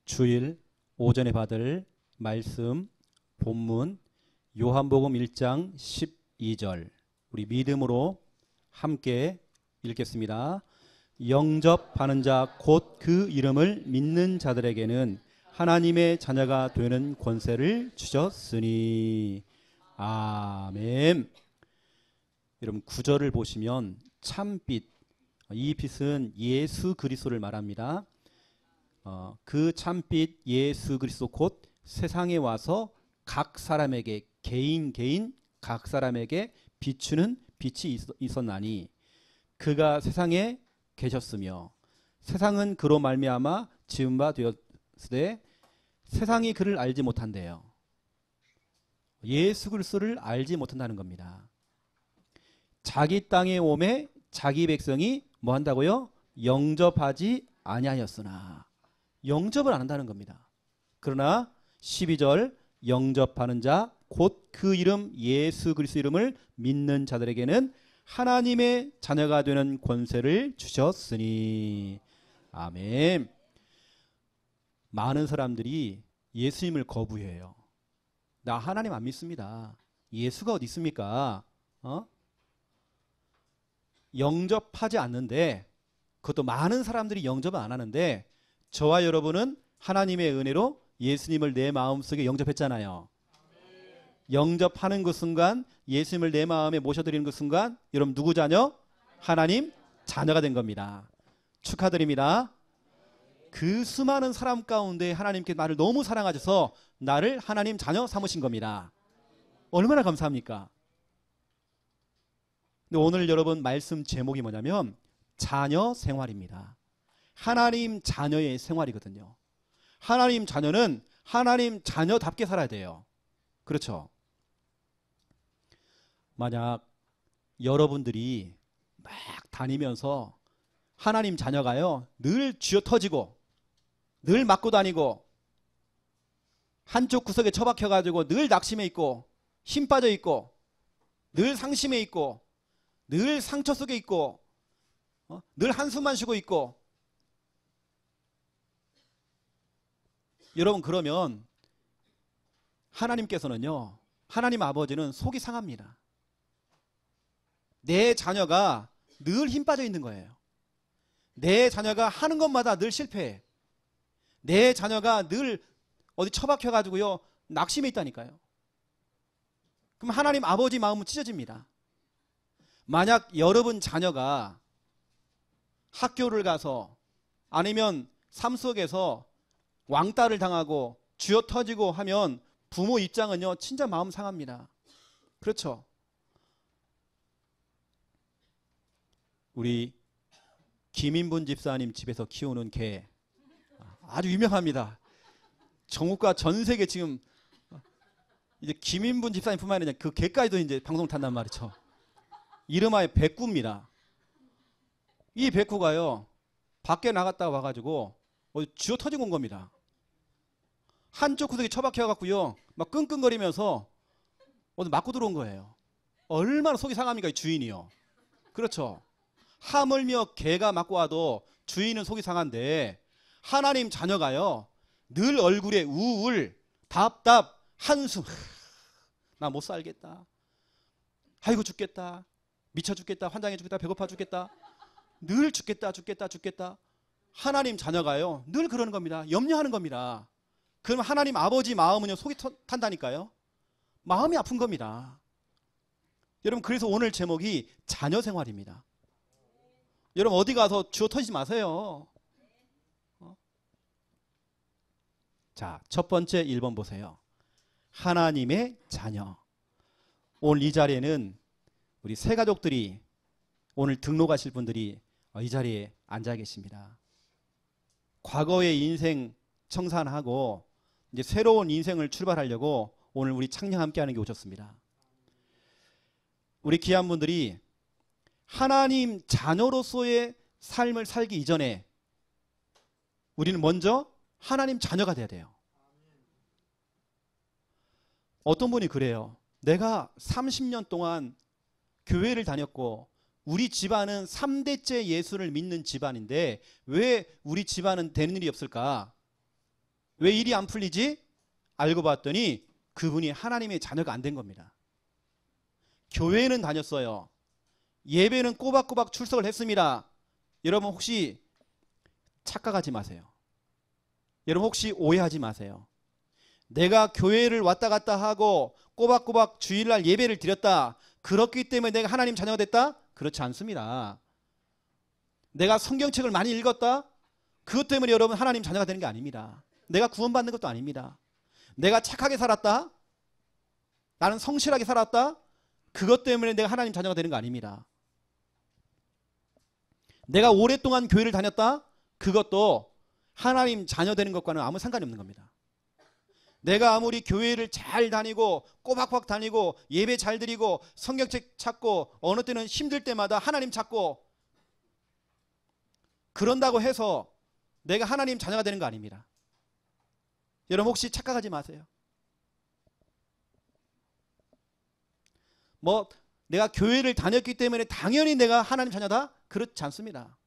주일 오전에 받을 말씀 본문 요한복음 1장 12절 우리 믿음으로 함께 읽겠습니다. 영접하는 자 곧 그 이름을 믿는 자들에게는 하나님의 자녀가 되는 권세를 주셨으니. 아멘. 여러분 9절을 보시면 참빛, 이 빛은 예수 그리스도를 말합니다. 그 참빛 예수 그리스도 곧 세상에 와서 각 사람에게 개인 각 사람에게 비추는 빛이 있었나니 그가 세상에 계셨으며 세상은 그로 말미암아 지은 바 되었으되 세상이 그를 알지 못한대요. 예수 그리스도를 알지 못한다는 겁니다. 자기 땅에 오매 자기 백성이 뭐 한다고요? 영접하지 아니하였으나. 영접을 안 한다는 겁니다. 그러나 12절 영접하는 자 곧 그 이름 예수 그리스도 이름을 믿는 자들에게는 하나님의 자녀가 되는 권세를 주셨으니. 아멘. 많은 사람들이 예수님을 거부해요. 나 하나님 안 믿습니다. 예수가 어디 있습니까? 영접하지 않는데, 그것도 많은 사람들이 영접을 안 하는데 저와 여러분은 하나님의 은혜로 예수님을 내 마음속에 영접했잖아요. 영접하는 그 순간, 예수님을 내 마음에 모셔드리는 그 순간 여러분 누구 자녀? 하나님 자녀가 된 겁니다. 축하드립니다. 그 수많은 사람 가운데 하나님께 나를 너무 사랑하셔서 나를 하나님 자녀 삼으신 겁니다. 얼마나 감사합니까? 근데 오늘 여러분 말씀 제목이 뭐냐면 자녀 생활입니다. 하나님 자녀의 생활이거든요. 하나님 자녀는 하나님 자녀답게 살아야 돼요. 그렇죠? 만약 여러분들이 막 다니면서 하나님 자녀가요 늘 쥐어터지고 늘 맞고 다니고 한쪽 구석에 처박혀 가지고 늘 낙심해 있고 힘 빠져 있고 늘 상심해 있고 늘 상처 속에 있고 늘 한숨만 쉬고 있고, 여러분 그러면 하나님께서는요, 하나님 아버지는 속이 상합니다. 내 자녀가 늘 힘 빠져 있는 거예요. 내 자녀가 하는 것마다 늘 실패해. 내 자녀가 늘 어디 처박혀 가지고요 낙심해 있다니까요. 그럼 하나님 아버지 마음은 찢어집니다. 만약 여러분 자녀가 학교를 가서 아니면 삶 속에서 왕따를 당하고 쥐어터지고 하면 부모 입장은요 진짜 마음 상합니다. 그렇죠? 우리 김인분 집사님 집에서 키우는 개 아주 유명합니다. 전국과 전 세계 지금 이제 김인분 집사님뿐만 아니라 그 개까지도 이제 방송 탄단 말이죠. 이름하여 백구입니다. 이 백구가요 밖에 나갔다가 와가지고 쥐어 터지고 온 겁니다. 한쪽 구석에 처박혀 갖고요 막 끙끙거리면서 어디 맞고 들어온 거예요. 얼마나 속이 상합니까 이 주인이요. 그렇죠? 하물며 개가 맞고 와도 주인은 속이 상한데 하나님 자녀가요 늘 얼굴에 우울, 답답, 한숨. 나 못 살겠다. 아이고 죽겠다. 미쳐 죽겠다. 환장해 죽겠다. 배고파 죽겠다. 늘 죽겠다. 하나님 자녀가요 늘 그러는 겁니다. 염려하는 겁니다. 그럼 하나님 아버지 마음은요 속이 탄다니까요. 마음이 아픈 겁니다. 여러분 그래서 오늘 제목이 자녀 생활입니다. 여러분 어디 가서 쥐어 터지지 마세요. 자, 첫 번째 1번 보세요. 하나님의 자녀. 오늘 이 자리에는 우리 새 가족들이 오늘 등록하실 분들이 이 자리에 앉아 계십니다. 과거의 인생 청산하고 이제 새로운 인생을 출발하려고 오늘 우리 창녕 함께하는 게 오셨습니다. 우리 귀한 분들이 하나님 자녀로서의 삶을 살기 이전에 우리는 먼저 하나님 자녀가 돼야 돼요. 어떤 분이 그래요. 내가 30년 동안 교회를 다녔고 우리 집안은 3대째 예수를 믿는 집안인데 왜 우리 집안은 되는 일이 없을까? 왜 일이 안 풀리지? 알고 봤더니 그분이 하나님의 자녀가 안 된 겁니다. 교회는 다녔어요. 예배는 꼬박꼬박 출석을 했습니다. 여러분 혹시 착각하지 마세요. 여러분 혹시 오해하지 마세요. 내가 교회를 왔다 갔다 하고 꼬박꼬박 주일날 예배를 드렸다, 그렇기 때문에 내가 하나님 자녀가 됐다? 그렇지 않습니다. 내가 성경책을 많이 읽었다? 그것 때문에 여러분 하나님 자녀가 되는 게 아닙니다. 내가 구원받는 것도 아닙니다. 내가 착하게 살았다? 나는 성실하게 살았다? 그것 때문에 내가 하나님 자녀가 되는 거 아닙니다. 내가 오랫동안 교회를 다녔다? 그것도 하나님 자녀 되는 것과는 아무 상관이 없는 겁니다. 내가 아무리 교회를 잘 다니고 꼬박꼬박 다니고 예배 잘 드리고 성경책 찾고 어느 때는 힘들 때마다 하나님 찾고 그런다고 해서 내가 하나님 자녀가 되는 거 아닙니다. 여러분 혹시 착각하지 마세요. 뭐 내가 교회를 다녔기 때문에 당연히 내가 하나님 자녀다? 그렇지 않습니다.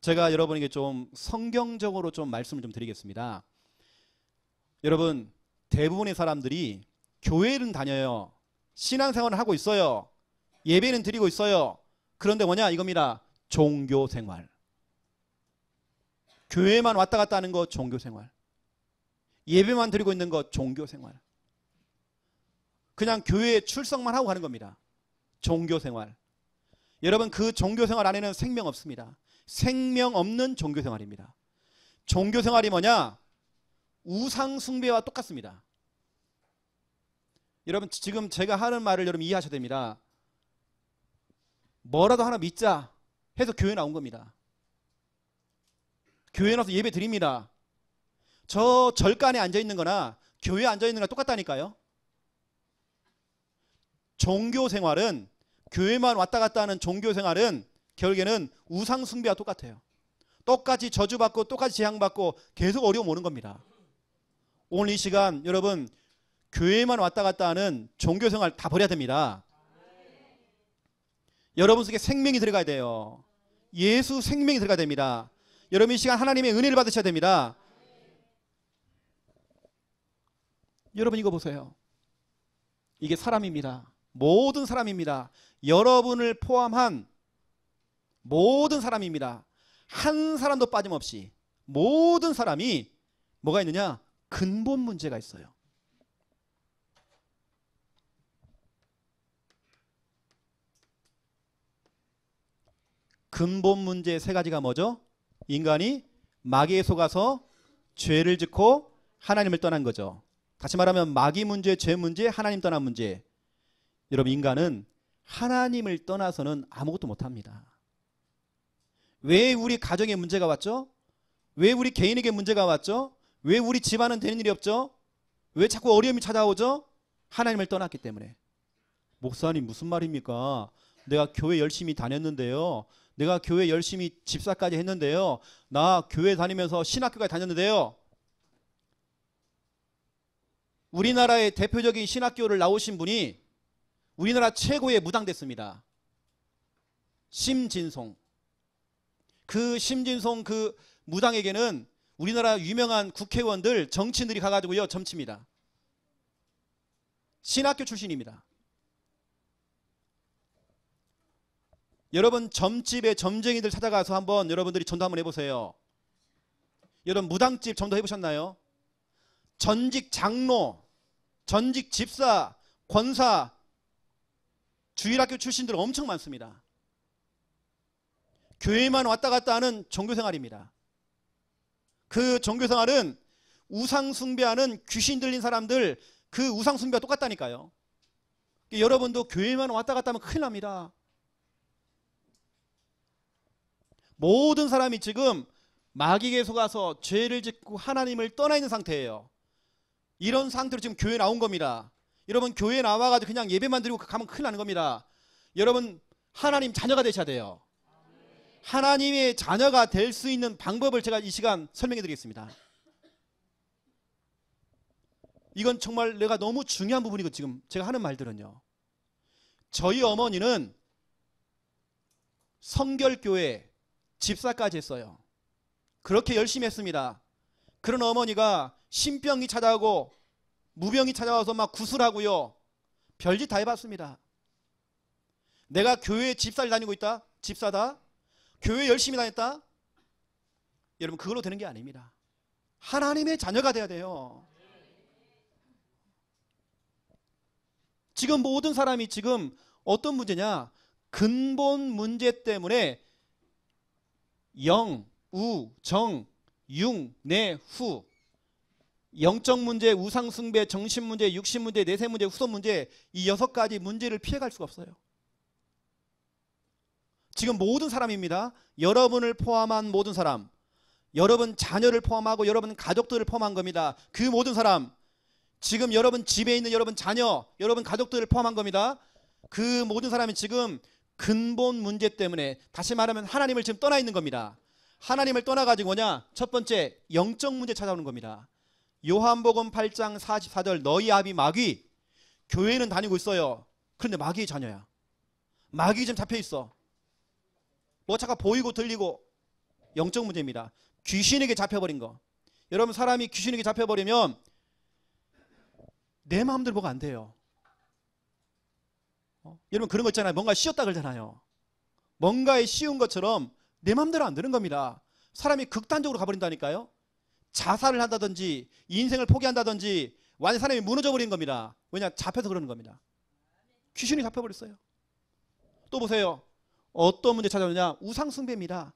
제가 여러분에게 좀 성경적으로 좀 말씀을 좀 드리겠습니다. 여러분 대부분의 사람들이 교회는 다녀요. 신앙생활을 하고 있어요. 예배는 드리고 있어요. 그런데 뭐냐 이겁니다. 종교생활. 교회만 왔다 갔다 하는 거 종교생활. 예배만 드리고 있는 거 종교생활. 그냥 교회에 출석만 하고 가는 겁니다. 종교생활. 여러분 그 종교생활 안에는 생명 없습니다. 생명 없는 종교생활입니다. 종교생활이 뭐냐? 우상숭배와 똑같습니다. 여러분 지금 제가 하는 말을 여러분 이해하셔야 됩니다. 뭐라도 하나 믿자 해서 교회 나온 겁니다. 교회 나와서 예배 드립니다. 저 절간에 앉아있는 거나 교회에 앉아있는 거나 똑같다니까요. 종교생활은, 교회만 왔다 갔다 하는 종교생활은 결국에는 우상숭배와 똑같아요. 똑같이 저주받고 똑같이 재앙받고 계속 어려움 오는 겁니다. 오늘 이 시간 여러분 교회만 왔다 갔다 하는 종교생활 다 버려야 됩니다. 여러분 속에 생명이 들어가야 돼요. 예수 생명이 들어가야 됩니다. 여러분 이 시간 하나님의 은혜를 받으셔야 됩니다. 여러분 이거 보세요. 이게 사람입니다. 모든 사람입니다. 여러분을 포함한 모든 사람입니다. 한 사람도 빠짐없이 모든 사람이 뭐가 있느냐? 근본 문제가 있어요. 근본 문제 세 가지가 뭐죠? 인간이 마귀에 속아서 죄를 짓고 하나님을 떠난 거죠. 다시 말하면 마귀 문제, 죄 문제, 하나님 떠난 문제. 여러분 인간은 하나님을 떠나서는 아무것도 못합니다. 왜 우리 가정에 문제가 왔죠? 왜 우리 개인에게 문제가 왔죠? 왜 우리 집안은 되는 일이 없죠? 왜 자꾸 어려움이 찾아오죠? 하나님을 떠났기 때문에. 목사님 무슨 말입니까? 내가 교회 열심히 다녔는데요. 내가 교회 열심히 집사까지 했는데요. 나 교회 다니면서 신학교까지 다녔는데요. 우리나라의 대표적인 신학교를 나오신 분이 우리나라 최고의 무당 됐습니다. 심진송. 그 심진송 그 무당에게는 우리나라 유명한 국회의원들, 정치인들이 가가지고요 점칩니다. 신학교 출신입니다. 여러분 점집에 점쟁이들 찾아가서 한번 여러분들이 전도 한번 해보세요. 여러분 무당집 전도 해보셨나요? 전직 장로, 전직 집사, 권사, 주일학교 출신들 엄청 많습니다. 교회만 왔다 갔다 하는 종교생활입니다. 그 종교생활은 우상숭배하는 귀신 들린 사람들, 그 우상숭배와 똑같다니까요. 여러분도 교회만 왔다 갔다 하면 큰일 납니다. 모든 사람이 지금 마귀에 속아서 죄를 짓고 하나님을 떠나 있는 상태예요. 이런 상태로 지금 교회에 나온 겁니다. 여러분 교회에 나와가지고 그냥 예배만 드리고 가면 큰일 나는 겁니다. 여러분 하나님 자녀가 되셔야 돼요. 하나님의 자녀가 될 수 있는 방법을 제가 이 시간 설명해 드리겠습니다. 이건 정말 내가 너무 중요한 부분이고 지금 제가 하는 말들은요. 저희 어머니는 성결교회 집사까지 했어요. 그렇게 열심히 했습니다. 그런 어머니가 신병이 찾아오고 무병이 찾아와서 막 구슬하고요. 별짓 다 해봤습니다. 내가 교회에 집사를 다니고 있다? 집사다? 교회 열심히 다녔다? 여러분, 그걸로 되는 게 아닙니다. 하나님의 자녀가 돼야 돼요. 지금 모든 사람이 지금 어떤 문제냐? 근본 문제 때문에 영, 우, 정, 융, 내, 후, 영적 문제, 우상 숭배, 정신 문제, 육신 문제, 내세 문제, 후손 문제, 이 6가지 문제를 피해갈 수가 없어요. 지금 모든 사람입니다. 여러분을 포함한 모든 사람, 여러분 자녀를 포함하고 여러분 가족들을 포함한 겁니다. 그 모든 사람, 지금 여러분 집에 있는 여러분 자녀, 여러분 가족들을 포함한 겁니다. 그 모든 사람이 지금 근본 문제 때문에, 다시 말하면 하나님을 지금 떠나 있는 겁니다. 하나님을 떠나가지고 뭐냐? 첫 번째, 영적 문제 찾아오는 겁니다. 요한복음 8장 44절, 너희 아비 마귀. 교회는 다니고 있어요. 그런데 마귀의 자녀야. 마귀 좀 잡혀 있어. 뭐 잠깐 보이고 들리고. 영적 문제입니다. 귀신에게 잡혀버린 거. 여러분, 사람이 귀신에게 잡혀버리면 내 마음대로 뭐가 안 돼요. 여러분, 그런 거 있잖아요. 뭔가 씌었다 그러잖아요. 뭔가에 씌운 것처럼 내 마음대로 안 되는 겁니다. 사람이 극단적으로 가버린다니까요. 자살을 한다든지 인생을 포기한다든지 완전 사람이 무너져 버리는 겁니다. 왜냐? 잡혀서 그러는 겁니다. 귀신이 잡혀버렸어요. 또 보세요. 어떤 문제 찾아오느냐? 우상숭배입니다.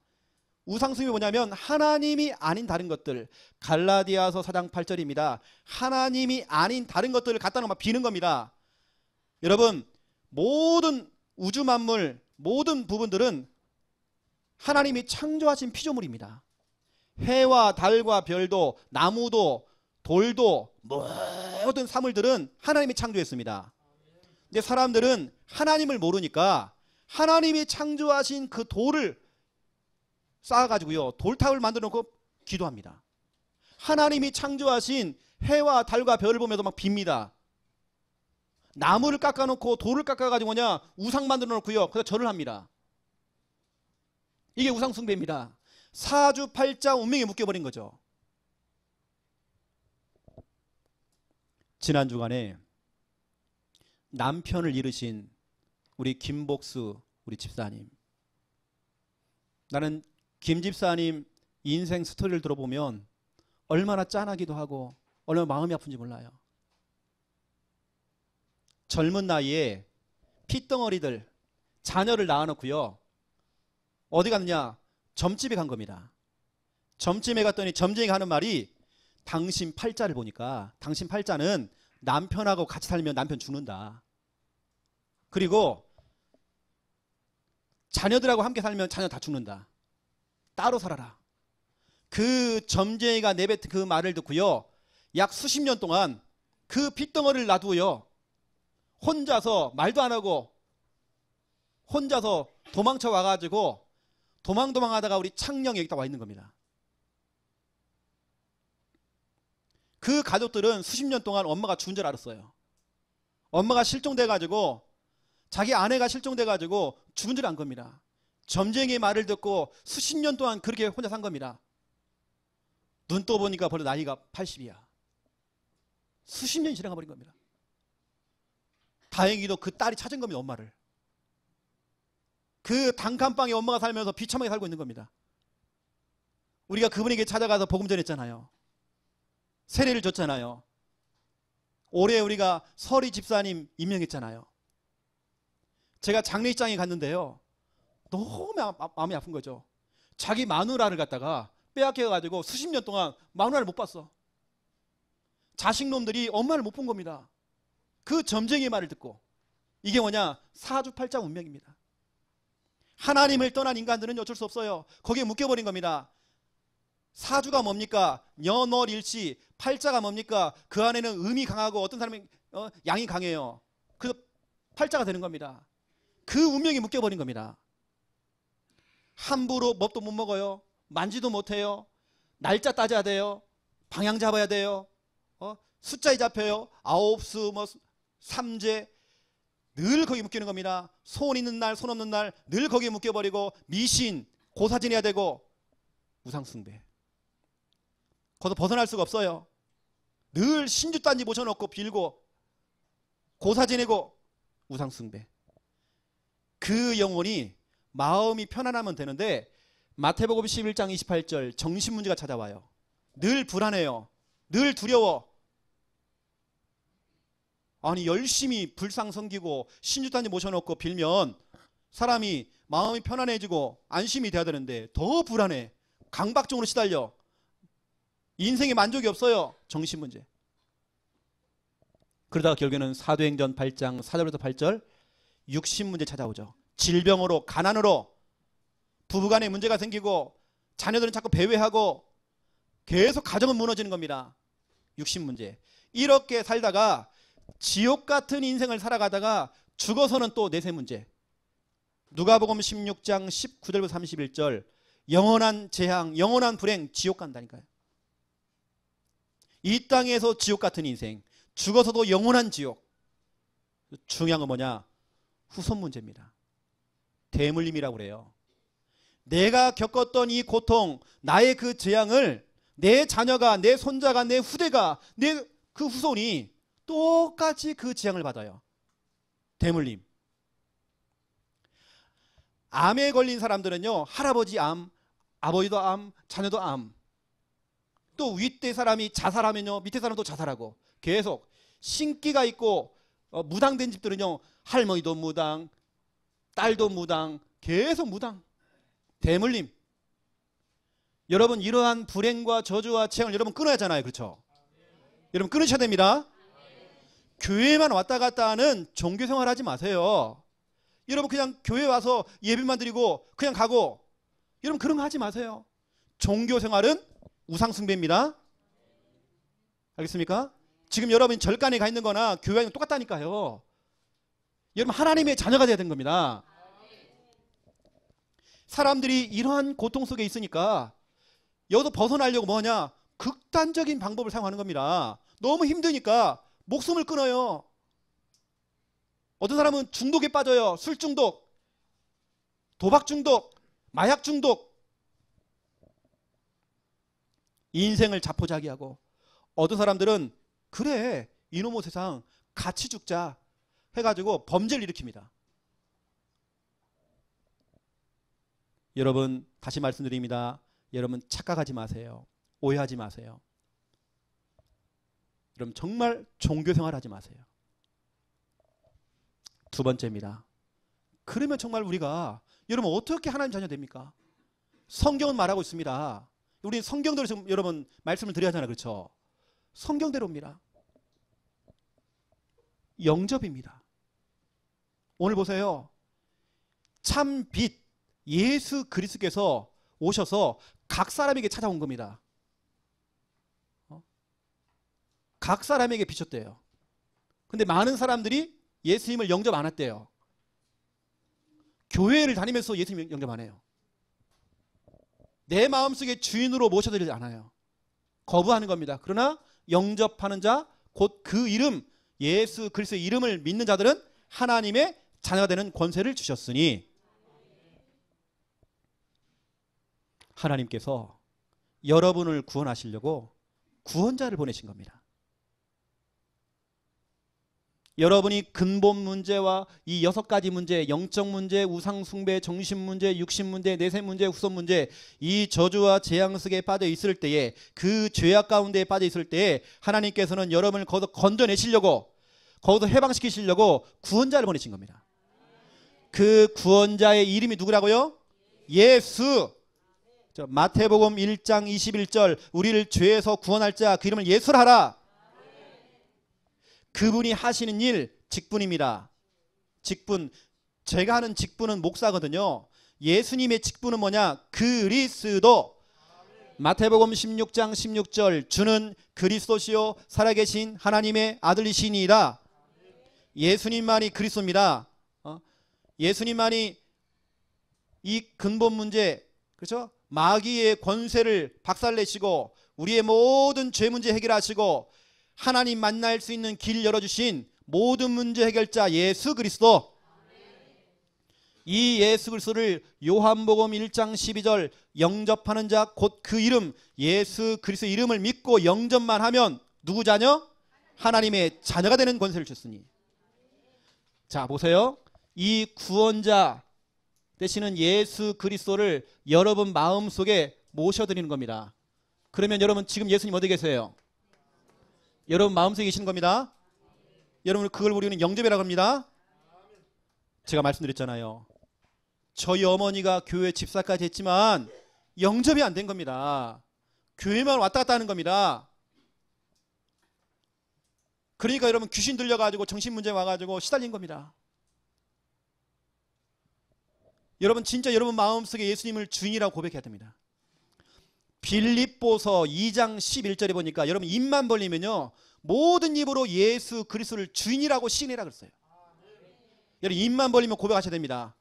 우상숭배 뭐냐면 하나님이 아닌 다른 것들. 갈라디아서 4장 8절입니다. 하나님이 아닌 다른 것들을 갖다 놓고 막 비는 겁니다. 여러분, 모든 우주 만물, 모든 부분들은 하나님이 창조하신 피조물입니다. 해와 달과 별도, 나무도, 돌도, 모든 사물들은 하나님이 창조했습니다. 근데 사람들은 하나님을 모르니까 하나님이 창조하신 그 돌을 쌓아가지고요, 돌탑을 만들어 놓고 기도합니다. 하나님이 창조하신 해와 달과 별을 보면서 막 빕니다. 나무를 깎아놓고 돌을 깎아가지고 뭐냐? 우상 만들어 놓고요, 그래서 절을 합니다. 이게 우상 숭배입니다. 사주팔자 운명에 묶여버린 거죠. 지난 주간에 남편을 잃으신 우리 김복수 우리 집사님, 나는 김 집사님 인생 스토리를 들어보면 얼마나 짠하기도 하고 얼마나 마음이 아픈지 몰라요. 젊은 나이에 핏덩어리들 자녀를 낳아놓고요, 어디 갔느냐? 점집에 간 겁니다. 점집에 갔더니 점쟁이가 하는 말이, 당신 팔자를 보니까 당신 팔자는 남편하고 같이 살면 남편 죽는다. 그리고 자녀들하고 함께 살면 자녀 다 죽는다. 따로 살아라. 그 점쟁이가 내뱉은 그 말을 듣고요, 약 수십 년 동안 그 핏덩어리를 놔두고요, 혼자서 말도 안 하고 혼자서 도망쳐 와가지고 도망하다가 우리 창녕에 여기다 와 있는 겁니다. 그 가족들은 수십 년 동안 엄마가 죽은 줄 알았어요. 엄마가 실종돼가지고, 자기 아내가 실종돼가지고 죽은 줄 안 겁니다. 점쟁이의 말을 듣고 수십 년 동안 그렇게 혼자 산 겁니다. 눈 떠보니까 벌써 나이가 80이야. 수십 년이 지나가 버린 겁니다. 다행히도 그 딸이 찾은 겁니다, 엄마를. 그 단칸방에 엄마가 살면서 비참하게 살고 있는 겁니다. 우리가 그분에게 찾아가서 복음 전했잖아요. 세례를 줬잖아요. 올해 우리가 서리 집사님 임명했잖아요. 제가 장례식장에 갔는데요, 너무 마음이 아픈 거죠. 자기 마누라를 갖다가 빼앗겨가지고 수십 년 동안 마누라를 못 봤어. 자식놈들이 엄마를 못 본 겁니다. 그 점쟁이의 말을 듣고. 이게 뭐냐? 사주팔자 운명입니다. 하나님을 떠난 인간들은 어쩔 수 없어요. 거기에 묶여버린 겁니다. 사주가 뭡니까? 연월일시. 팔자가 뭡니까? 그 안에는 음이 강하고 어떤 사람이 양이 강해요. 그래서 팔자가 되는 겁니다. 그 운명이 묶여버린 겁니다. 함부로 뭣도 못 먹어요. 만지도 못해요. 날짜 따져야 돼요. 방향 잡아야 돼요. 숫자에 잡혀요. 아홉수, 삼재. 늘 거기 묶이는 겁니다. 손 있는 날, 손 없는 날 늘 거기에 묶여버리고, 미신, 고사진해야 되고, 우상숭배. 거기서 벗어날 수가 없어요. 늘 신주단지 모셔놓고 빌고 고사 지내고 우상 숭배. 그 영혼이 마음이 편안하면 되는데 마태복음 11장 28절 정신 문제가 찾아와요. 늘 불안해요. 늘 두려워. 아니 열심히 불상 섬기고 신주단지 모셔놓고 빌면 사람이 마음이 편안해지고 안심이 돼야 되는데 더 불안해. 강박증으로 시달려. 인생에 만족이 없어요. 정신 문제. 그러다가 결국에는 사도행전 8장 4절부터 8절 육신 문제 찾아오죠. 질병으로 가난으로 부부간에 문제가 생기고 자녀들은 자꾸 배회하고 계속 가정은 무너지는 겁니다. 육신 문제. 이렇게 살다가 지옥 같은 인생을 살아가다가 죽어서는 또 내세 문제. 누가복음 16장 19절부터 31절 영원한 재앙, 영원한 불행, 지옥 간다니까요. 이 땅에서 지옥 같은 인생, 죽어서도 영원한 지옥. 중요한 건 뭐냐? 후손 문제입니다. 대물림이라고 그래요. 내가 겪었던 이 고통, 나의 그 재앙을 내 자녀가, 내 손자가, 내 후대가, 내 그 후손이 똑같이 그 재앙을 받아요. 대물림. 암에 걸린 사람들은요, 할아버지 암, 아버지도 암, 자녀도 암. 또 윗대 사람이 자살하면요, 밑에 사람도 자살하고 계속 신기가 있고 무당된 집들은요, 할머니도 무당, 딸도 무당, 계속 무당. 대물림. 여러분 이러한 불행과 저주와 재앙을 여러분 끊어야 하잖아요. 그렇죠? 여러분 끊으셔야 됩니다. 교회만 왔다 갔다 하는 종교생활 하지 마세요. 여러분 그냥 교회 와서 예배만 드리고 그냥 가고 여러분 그런 거 하지 마세요. 종교생활은 우상숭배입니다. 알겠습니까? 지금 여러분 절간에 가 있는 거나 교회랑 똑같다니까요. 여러분 하나님의 자녀가 돼야 되는 겁니다. 사람들이 이러한 고통 속에 있으니까 여기서 벗어나려고 뭐냐? 극단적인 방법을 사용하는 겁니다. 너무 힘드니까 목숨을 끊어요. 어떤 사람은 중독에 빠져요. 술 중독, 도박 중독, 마약 중독. 인생을 자포자기하고 어떤 사람들은 그래 이놈의 세상 같이 죽자 해가지고 범죄를 일으킵니다. 여러분 다시 말씀드립니다. 여러분 착각하지 마세요. 오해하지 마세요. 여러분 정말 종교생활 하지 마세요. 두 번째입니다. 그러면 정말 우리가 여러분 어떻게 하나님 자녀 됩니까? 성경은 말하고 있습니다. 우리 성경대로 지금 여러분 말씀을 드려야 하잖아요. 그렇죠? 성경대로입니다. 영접입니다. 오늘 보세요. 참 빛 예수 그리스도께서 오셔서 각 사람에게 찾아온 겁니다. 각 사람에게 비쳤대요. 근데 많은 사람들이 예수님을 영접 안 했대요. 교회를 다니면서 예수님 영접 안 해요. 내 마음속에 주인으로 모셔드리지 않아요. 거부하는 겁니다. 그러나 영접하는 자, 곧 그 이름, 예수 그리스도의 이름을 믿는 자들은 하나님의 자녀가 되는 권세를 주셨으니 하나님께서 여러분을 구원하시려고 구원자를 보내신 겁니다. 여러분이 근본 문제와 이 6가지 문제, 영적 문제, 우상 숭배, 정신 문제, 육신 문제, 내세 문제, 후손 문제, 이 저주와 재앙 속에 빠져 있을 때에 그 죄악 가운데에 빠져 있을 때에 하나님께서는 여러분을 거기서 건져내시려고 거기서 해방시키시려고 구원자를 보내신 겁니다. 그 구원자의 이름이 누구라고요? 예수. 마태복음 1장 21절 우리를 죄에서 구원할 자 그 이름을 예수라 하라. 그분이 하시는 일 직분입니다. 직분. 제가 하는 직분은 목사거든요. 예수님의 직분은 뭐냐? 그리스도. 마태복음 16장 16절 주는 그리스도시요 살아계신 하나님의 아들이시니이다. 예수님만이 그리스도입니다. 예수님만이 이 근본 문제, 그렇죠? 마귀의 권세를 박살내시고 우리의 모든 죄 문제 해결하시고 하나님 만날 수 있는 길 열어주신 모든 문제 해결자 예수 그리스도. 이 예수 그리스도를 요한복음 1장 12절 영접하는 자 곧 그 이름 예수 그리스도 이름을 믿고 영접만 하면 누구 자녀? 하나님의 자녀가 되는 권세를 줬으니. 자 보세요. 이 구원자 되시는 예수 그리스도를 여러분 마음속에 모셔드리는 겁니다. 그러면 여러분 지금 예수님 어디 계세요? 여러분 마음속에 계시는 겁니다. 여러분 그걸 우리는 영접이라고 합니다. 제가 말씀드렸잖아요. 저희 어머니가 교회 집사까지 했지만 영접이 안 된 겁니다. 교회만 왔다 갔다 하는 겁니다. 그러니까 여러분 귀신 들려가지고 정신문제 와가지고 시달린 겁니다. 여러분 진짜 여러분 마음속에 예수님을 주인이라고 고백해야 됩니다. 빌립보서 2장 11절에 보니까 여러분 입만 벌리면요 모든 입으로 예수 그리스도를 주인이라고 시인해라 그랬어요. 여러분 입만 벌리면 고백하셔야 됩니다.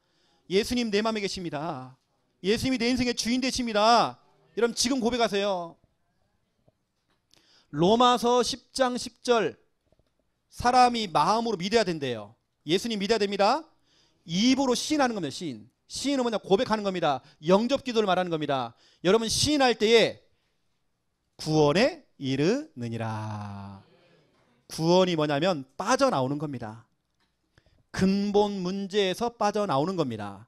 예수님 내 마음에 계십니다. 예수님이 내 인생의 주인 되십니다. 여러분 지금 고백하세요. 로마서 10장 10절 사람이 마음으로 믿어야 된대요. 예수님 믿어야 됩니다. 입으로 시인하는 겁니다. 시인은 뭐냐? 고백하는 겁니다. 영접 기도를 말하는 겁니다. 여러분 시인할 때에 구원에 이르느니라. 구원이 뭐냐면 빠져나오는 겁니다. 근본 문제에서 빠져나오는 겁니다.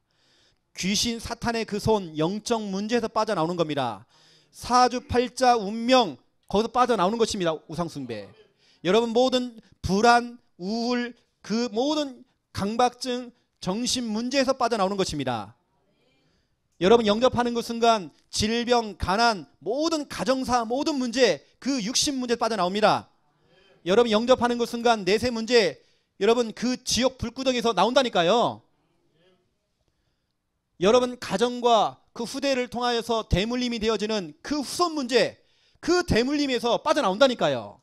귀신 사탄의 그 손 영적 문제에서 빠져나오는 겁니다. 사주팔자 운명 거기서 빠져나오는 것입니다. 우상숭배. 여러분 모든 불안 우울 그 모든 강박증 정신 문제에서 빠져나오는 것입니다. 여러분 영접하는 그 순간 질병 가난 모든 가정사 모든 문제 그 육신 문제에서 빠져나옵니다. 여러분 영접하는 그 순간 내세 문제 여러분 그 지옥 불구덩이에서 나온다니까요. 여러분 가정과 그 후대를 통하여서 대물림이 되어지는 그 후손 문제 그 대물림에서 빠져나온다니까요.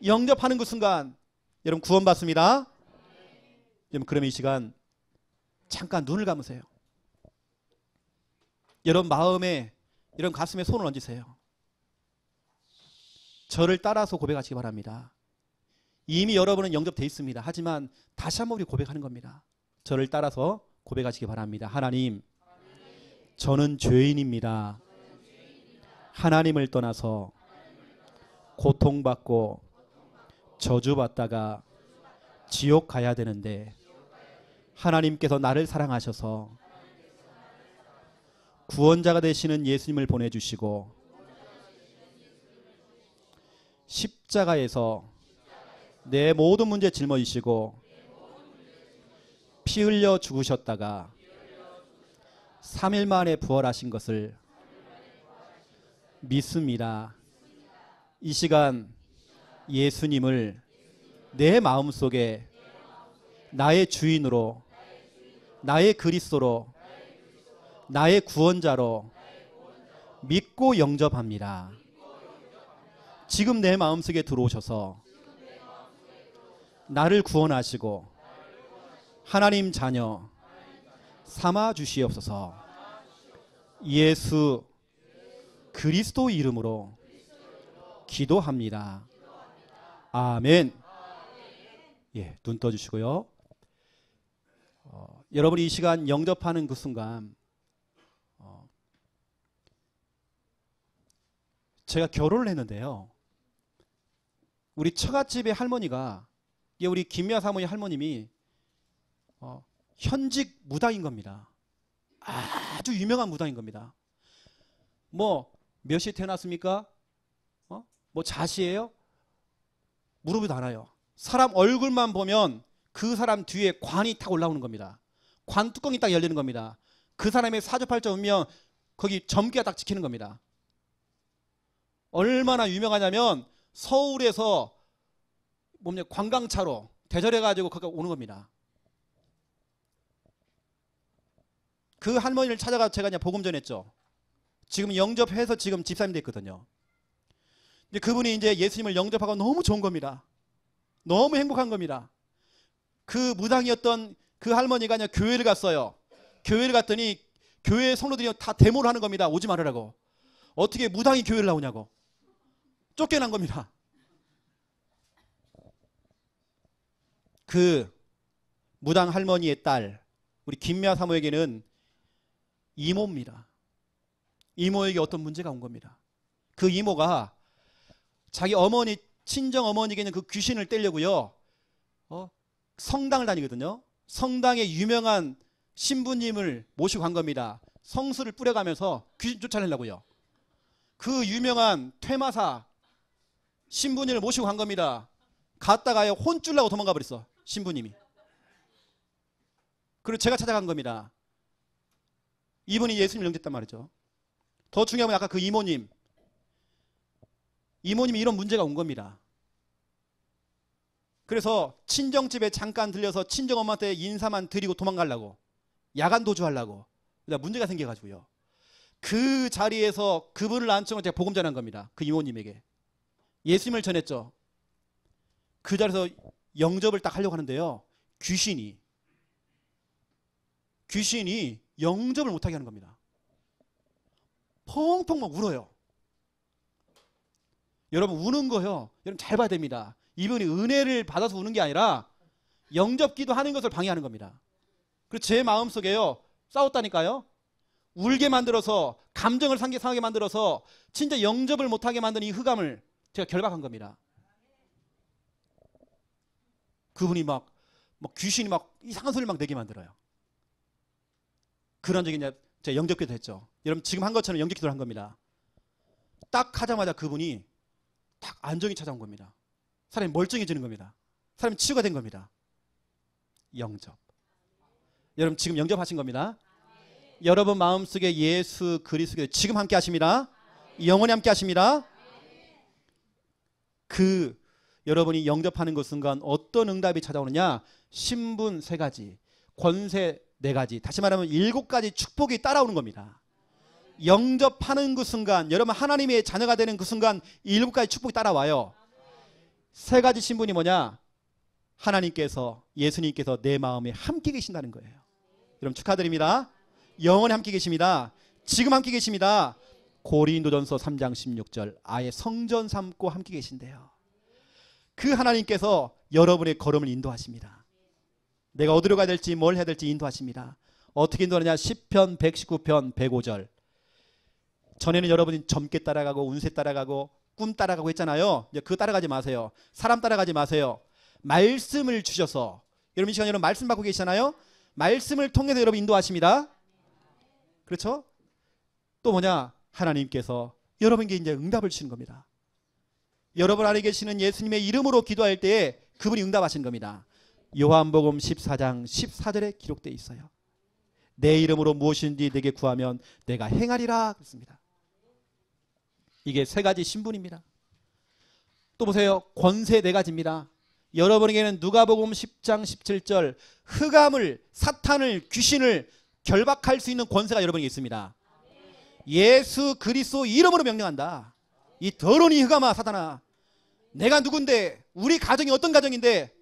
영접하는 그 순간 여러분 구원받습니다. 여러분 그러면 이 시간 잠깐 눈을 감으세요. 여러분 마음에 여러분 가슴에 손을 얹으세요. 저를 따라서 고백하시기 바랍니다. 이미 여러분은 영접되어 있습니다. 하지만 다시 한번 우리 고백하는 겁니다. 저를 따라서 고백하시기 바랍니다. 하나님, 저는 죄인입니다. 하나님을 떠나서 고통받고 저주받다가 지옥 가야 되는데 하나님께서 나를 사랑하셔서 구원자가 되시는 예수님을 보내주시고 십자가에서 내 모든 문제 짊어지시고 피 흘려 죽으셨다가 3일 만에 부활하신 것을 믿습니다. 이 시간 예수님을 내 마음속에 나의 주인으로 나의 그리스도로 나의 구원자로 믿고 영접합니다. 지금 내 마음속에 들어오셔서 나를 구원하시고 하나님 자녀 삼아 주시옵소서. 예수 그리스도 이름으로 기도합니다. 아멘. 예, 눈 떠주시고요. 여러분이 이 시간 영접하는 그 순간 제가 결혼을 했는데요. 우리 처갓집의 할머니가 우리 김미아 사모님 할머님이 현직 무당인 겁니다. 아주 유명한 무당인 겁니다. 뭐 몇 시에 태어났습니까? 뭐 자시예요? 물어보지도 않아요. 사람 얼굴만 보면 그 사람 뒤에 관이 탁 올라오는 겁니다. 관 뚜껑이 딱 열리는 겁니다. 그 사람의 사주팔자 운명 거기 점괘가 딱 찍히는 겁니다. 얼마나 유명하냐면 서울에서 뭡니까 관광차로 대절해가지고 거기 오는 겁니다. 그 할머니를 찾아가 제가 그냥 복음 전했죠. 지금 영접해서 지금 집사님 됐거든요. 근데 그분이 이제 예수님을 영접하고 너무 좋은 겁니다. 너무 행복한 겁니다. 그 무당이었던 그 할머니가 그냥 교회를 갔어요. 교회를 갔더니 교회 성도들이 다 데모를 하는 겁니다. 오지 말으라고. 어떻게 무당이 교회를 나오냐고. 쫓겨난 겁니다. 그 무당 할머니의 딸 우리 김미아 사모에게는 이모입니다. 이모에게 어떤 문제가 온 겁니다. 그 이모가 자기 어머니, 친정 어머니에게 있는 그 귀신을 떼려고요, 성당을 다니거든요. 성당에 유명한 신부님을 모시고 간 겁니다. 성수를 뿌려가면서 귀신 쫓아내려고요. 그 유명한 퇴마사 신부님을 모시고 간 겁니다. 갔다가요, 혼쭐나고 도망가 버렸어, 신부님이. 그리고 제가 찾아간 겁니다. 이분이 예수님을 영접했단 말이죠. 더 중요한 건 아까 그 이모님이 이런 문제가 온 겁니다. 그래서 친정집에 잠깐 들려서 친정엄마한테 인사만 드리고 도망가려고, 야간 도주하려고 문제가 생겨가지고요, 그 자리에서 그분을 안청을 제가 복음 전한 겁니다. 그 이모님에게 예수님을 전했죠. 그 자리에서 영접을 딱 하려고 하는데요, 귀신이 영접을 못하게 하는 겁니다. 펑펑 막 울어요. 여러분, 우는 거요, 여러분 잘 봐야 됩니다. 이분이 은혜를 받아서 우는 게 아니라 영접기도 하는 것을 방해하는 겁니다. 그리고 제 마음속에요, 싸웠다니까요. 울게 만들어서, 감정을 상하게 만들어서 진짜 영접을 못하게 만든 이 흑암을 제가 결박한 겁니다. 그분이 막 귀신이 막 이상한 소리 막 내게 만들어요. 그런 적이 이제 제가 영접기도 했죠. 여러분, 지금 한 것처럼 영접기도를 한 겁니다. 딱 하자마자 그분이 딱 안정이 찾아온 겁니다. 사람이 멀쩡해지는 겁니다. 사람이 치유가 된 겁니다. 영접. 여러분, 지금 영접하신 겁니다. 여러분 마음속에 예수 그리스도께서 지금 함께 하십니다. 영원히 함께 하십니다. 그 여러분이 영접하는 그 순간 어떤 응답이 찾아오느냐? 신분 3가지, 권세 4가지, 다시 말하면 7가지 축복이 따라오는 겁니다. 영접하는 그 순간, 여러분 하나님의 자녀가 되는 그 순간 7가지 축복이 따라와요. 3가지 신분이 뭐냐? 하나님께서, 예수님께서 내 마음에 함께 계신다는 거예요. 여러분 축하드립니다. 영원히 함께 계십니다. 지금 함께 계십니다. 고린도전서 3장 16절, 아예 성전 삼고 함께 계신대요. 그 하나님께서 여러분의 걸음을 인도하십니다. 내가 어디로 가야 될지, 뭘 해야 될지 인도하십니다. 어떻게 인도하느냐? 시편 119편 105절. 전에는 여러분이 젊게 따라가고 운세 따라가고 꿈 따라가고 했잖아요. 이제 그거 따라가지 마세요. 사람 따라가지 마세요. 말씀을 주셔서, 여러분 이 시간 여러분 말씀 받고 계시잖아요. 말씀을 통해서 여러분 인도하십니다. 그렇죠? 또 뭐냐? 하나님께서 여러분에게 이제 응답을 주시는 겁니다. 여러분 안에 계시는 예수님의 이름으로 기도할 때에 그분이 응답하시는 겁니다. 요한복음 14장 14절에 기록되어 있어요. 내 이름으로 무엇인지 내게 구하면 내가 행하리라 그랬습니다. 이게 3가지 신분입니다. 또 보세요. 권세 4가지입니다. 여러분에게는 누가복음 10장 17절, 흑암을, 사탄을, 귀신을 결박할 수 있는 권세가 여러분에게 있습니다. 예수 그리스도 이름으로 명령한다. 이 더러운 이 흑암아, 사탄아, 내가 누군데, 우리 가정이 어떤 가정인데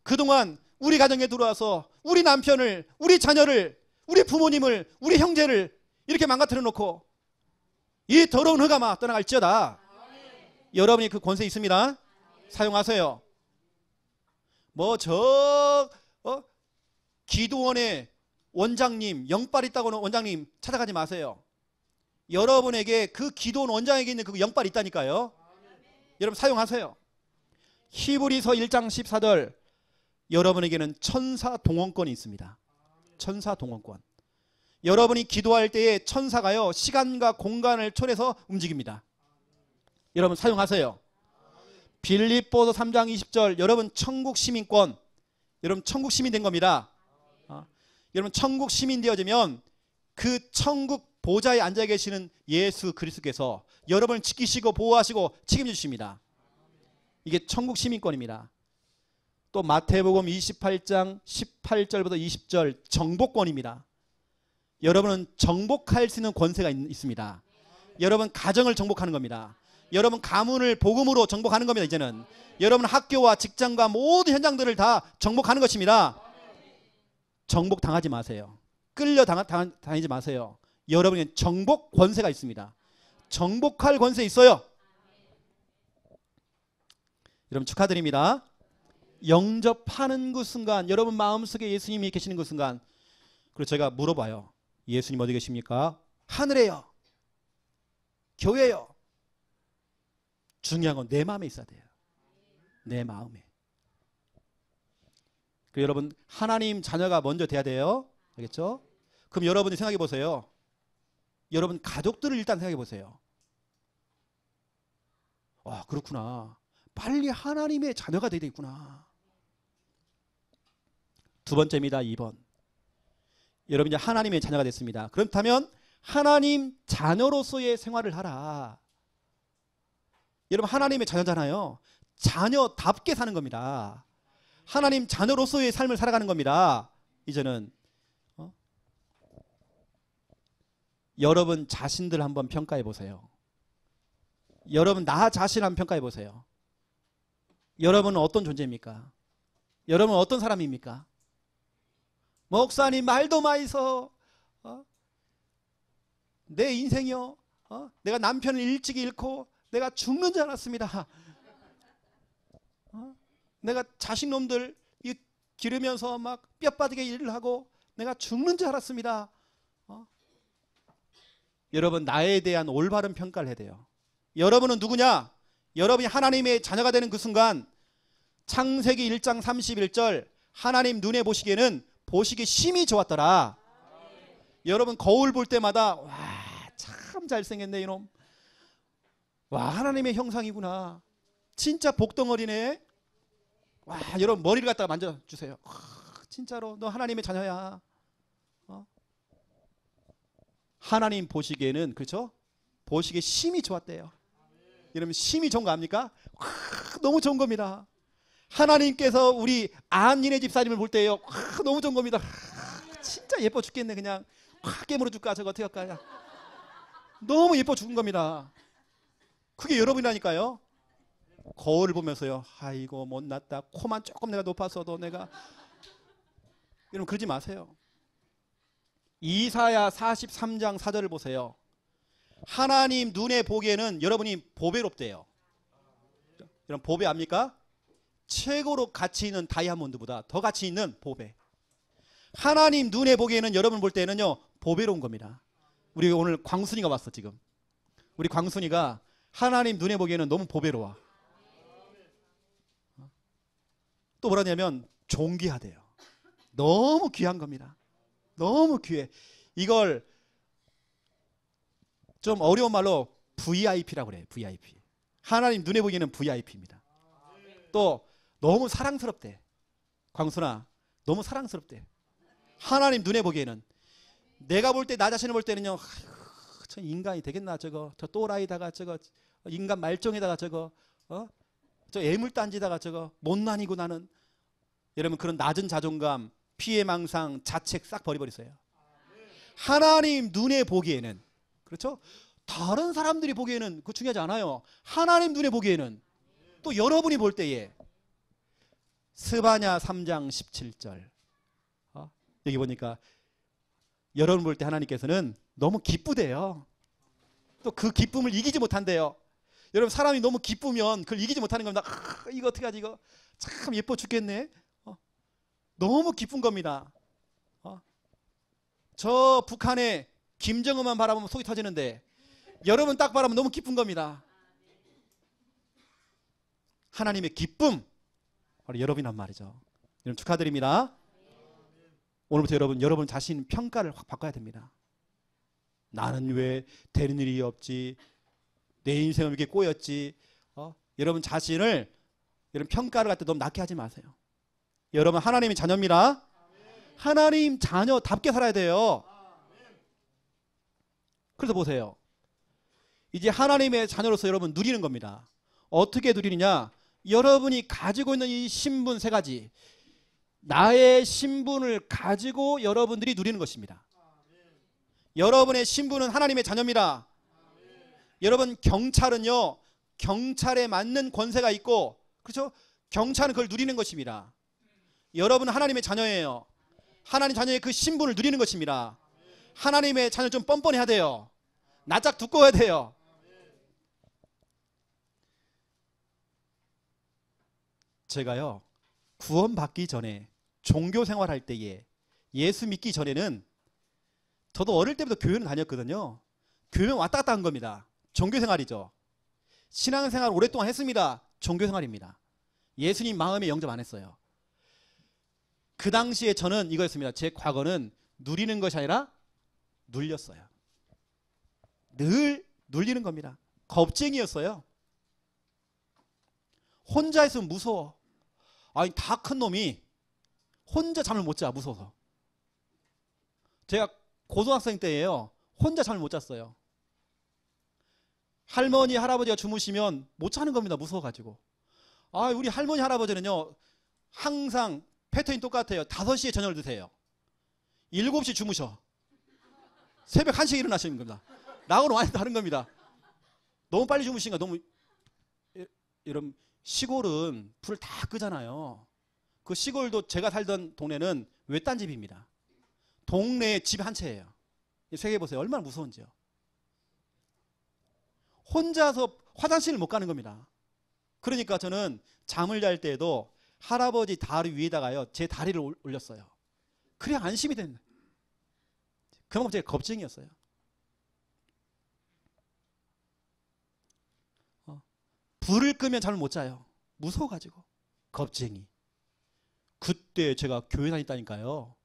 그동안 우리 가정에 들어와서 우리 남편을, 우리 자녀를, 우리 부모님을, 우리 형제를 이렇게 망가뜨려 놓고, 이 더러운 흑암아 떠나갈지어다. 여러분이 그 권세 있습니다. 사용하세요. 기도원의 원장님, 영빨 있다고 하는 원장님 찾아가지 마세요. 여러분에게 그 기도원 원장에게 있는 그 영빨이 있다니까요. 여러분 사용하세요. 히브리서 1장 14절, 여러분에게는 천사 동원권이 있습니다. 천사 동원권. 여러분이 기도할 때에 천사가요, 시간과 공간을 초래해서 움직입니다. 여러분 사용하세요. 빌립보서 3장 20절, 여러분 천국 시민권, 여러분 천국 시민 된 겁니다. 여러분 천국 시민 되어지면 그 천국 보좌에 앉아 계시는 예수 그리스도께서 여러분을 지키시고 보호하시고 책임져 주십니다. 이게 천국 시민권입니다. 또 마태복음 28장 18절부터 20절, 정복권입니다. 여러분은 정복할 수 있는 권세가 있습니다. 여러분 가정을 정복하는 겁니다. 여러분 가문을 복음으로 정복하는 겁니다. 이제는 여러분 학교와 직장과 모든 현장들을 다 정복하는 것입니다. 정복 당하지 마세요. 끌려 다니지 마세요. 여러분에게 정복 권세가 있습니다. 정복할 권세 있어요. 여러분 축하드립니다. 영접하는 그 순간, 여러분 마음속에 예수님이 계시는 그 순간, 그리고 제가 물어봐요. 예수님 어디 계십니까? 하늘에요. 교회요. 중요한 건 내 마음에 있어야 돼요. 내 마음에. 그 여러분 하나님 자녀가 먼저 돼야 돼요. 알겠죠? 그럼 여러분이 생각해 보세요. 여러분 가족들을 일단 생각해 보세요. 와, 그렇구나. 빨리 하나님의 자녀가 돼야 되겠구나. 두 번째입니다. 2번. 여러분 이제 하나님의 자녀가 됐습니다. 그렇다면 하나님 자녀로서의 생활을 하라. 여러분 하나님의 자녀잖아요. 자녀답게 사는 겁니다. 하나님 자녀로서의 삶을 살아가는 겁니다. 이제는 여러분 자신들 한번 평가해 보세요. 여러분 나 자신 한번 평가해 보세요. 여러분은 어떤 존재입니까? 여러분은 어떤 사람입니까? 목사님 말도 마이서 내 인생이요. 내가 남편을 일찍 잃고 내가 죽는 줄 알았습니다. 내가 자식놈들 기르면서 막 뼈빠지게 일을 하고 내가 죽는 줄 알았습니다. 여러분 나에 대한 올바른 평가를 해야 돼요. 여러분은 누구냐? 여러분이 하나님의 자녀가 되는 그 순간 창세기 1장 31절 하나님 눈에 보시기에는 보시기 심히 좋았더라. 여러분 거울 볼 때마다 와, 참 잘생겼네 이놈. 와, 하나님의 형상이구나. 진짜 복덩어리네. 와, 여러분 머리를 갖다가 만져주세요. 와, 진짜로 너 하나님의 자녀야. 하나님 보시기에는 그렇죠? 보시기에 심히 좋았대요. 여러분 심히 좋은 거 압니까? 와, 너무 좋은 겁니다. 하나님께서 우리 안니네 집사님을 볼 때요. 와, 너무 좋은 겁니다. 와, 진짜 예뻐 죽겠네. 그냥 확 깨물어 줄까 저거 어떻게 할까요? 너무 예뻐 죽은 겁니다. 그게 여러분이라니까요. 거울을 보면서요. 아이고 못났다. 코만 조금 내가 높았어도 내가. 여러분 그러지 마세요. 이사야 43장 4절을 보세요. 하나님 눈에 보기에는 여러분이 보배롭대요. 여러분 보배 압니까? 최고로 가치 있는 다이아몬드보다 더 가치 있는 보배. 하나님 눈에 보기에는 여러분 볼 때는요 보배로운 겁니다. 우리 오늘 광순이가 왔어 지금. 우리 광순이가 하나님 눈에 보기에는 너무 보배로워. 또 뭐라냐면 존귀하대요. 너무 귀한 겁니다. 너무 귀해. 이걸 좀 어려운 말로 VIP라고 그래요. VIP. 하나님 눈에 보기에는 VIP입니다. 또 너무 사랑스럽대. 광순아 너무 사랑스럽대. 하나님 눈에 보기에는. 내가 볼 때 나 자신을 볼 때는요 아이고, 저 인간이 되겠나 저거 저 또라이다가 저거 인간 말종에다가 저거 저 애물단지다가 저거 못난이고 나는. 여러분 그런 낮은 자존감 피해망상 자책 싹 버리버리세요. 하나님 눈에 보기에는 그렇죠? 다른 사람들이 보기에는 그거 중요하지 않아요. 하나님 눈에 보기에는 또 여러분이 볼 때에 스바냐 3장 17절 여기 보니까 여러분 볼 때 하나님께서는 너무 기쁘대요. 또 그 기쁨을 이기지 못한대요. 여러분 사람이 너무 기쁘면 그걸 이기지 못하는 겁니다. 이거 어떻게 하지 이거 참 예뻐 죽겠네. 너무 기쁜 겁니다. 저 북한의 김정은만 바라보면 속이 터지는데 여러분 딱 바라보면 너무 기쁜 겁니다. 하나님의 기쁨 바로 여러분이란 말이죠. 여러분 축하드립니다. 오늘부터 여러분 자신 평가를 확 바꿔야 됩니다. 나는 왜 되는 일이 없지? 내 인생은 이렇게 꼬였지? 여러분 자신을 여러분 평가를 갖다 너무 낮게 하지 마세요. 여러분 하나님의 자녀입니다. 하나님 자녀답게 살아야 돼요. 그래서 보세요. 이제 하나님의 자녀로서 여러분 누리는 겁니다. 어떻게 누리느냐? 여러분이 가지고 있는 이 신분 세 가지. 나의 신분을 가지고 여러분들이 누리는 것입니다. 여러분의 신분은 하나님의 자녀입니다. 여러분 경찰은요. 경찰에 맞는 권세가 있고 그렇죠? 경찰은 그걸 누리는 것입니다. 여러분은 하나님의 자녀예요. 하나님 자녀의 그 신분을 누리는 것입니다. 하나님의 자녀 좀 뻔뻔해야 돼요. 낯짝 두꺼워야 돼요. 제가요 구원받기 전에 종교 생활할 때에 예수 믿기 전에는 저도 어릴 때부터 교회는 다녔거든요. 교회는 왔다 갔다 한 겁니다. 종교생활이죠. 신앙생활 오랫동안 했습니다. 종교생활입니다. 예수님 마음에 영접 안 했어요. 그 당시에 저는 이거였습니다. 제 과거는 누리는 것이 아니라 눌렸어요. 늘 눌리는 겁니다. 겁쟁이였어요. 혼자 있으면 무서워. 아니, 다 큰 놈이 혼자 잠을 못 자, 무서워서. 제가 고등학생 때예요. 혼자 잠을 못 잤어요. 할머니, 할아버지가 주무시면 못 자는 겁니다. 무서워가지고. 아, 우리 할머니, 할아버지는요, 항상 패턴이 똑같아요. 5시에 저녁을 드세요. 7시 주무셔. 새벽 1시에 일어나시는 겁니다. 나하고는 완전히 다른 겁니다. 너무 빨리 주무시니까 너무, 이런 시골은 불을 다 끄잖아요. 그 시골도 제가 살던 동네는 외딴 집입니다. 동네에 집 한 채예요. 생각해 보세요. 얼마나 무서운지요. 혼자서 화장실을 못 가는 겁니다. 그러니까 저는 잠을 잘 때에도 할아버지 다리 위에다가요, 제 다리를 올렸어요. 그래야 안심이 되는 거예요. 그만큼 제가 겁쟁이였어요. 불을 끄면 잠을 못 자요. 무서워가지고. 겁쟁이. 그때 제가 교회 다녔다니까요.